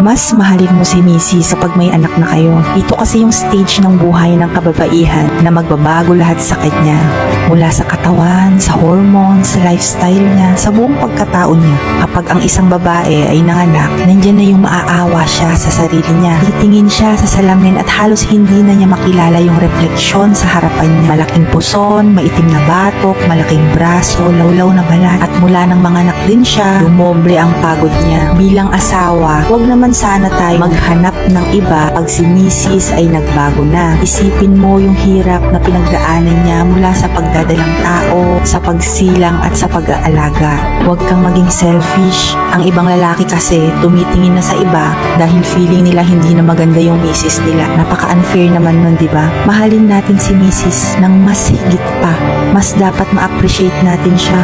mas mahalin mo si Mrs. kapag may anak na kayo. Ito kasi yung stage ng buhay ng kababaihan na magbabago lahat sa kanya. Mula sa katawan, sa hormones, sa lifestyle niya, sa buong pagkatao niya. Kapag ang isang babae ay nanganak, nandyan na yung maaawa siya sa sarili niya. Titingin siya sa salamin at halos hindi na niya makilala yung refleksyon sa harapan niya. Malaking puson, maitim na batok, malaking braso, lawlaw na balat. At mula nang manganak din siya, dumoble ang pagod niya. Bilang asawa, huwag naman sana tayo maghanap ng iba pag si Mrs. ay nagbago na. Isipin mo yung hirap na pinagdaanan niya mula sa pagdadalang tao, sa pagsilang at sa pag-aalaga. Huwag kang maging selfish. Ang ibang lalaki kasi tumitingin na sa iba dahil feeling nila hindi na maganda yung Mrs. nila. Napaka-unfair naman nun, diba? Mahalin natin si Mrs. ng mas higit pa. Mas dapat ma-appreciate natin siya.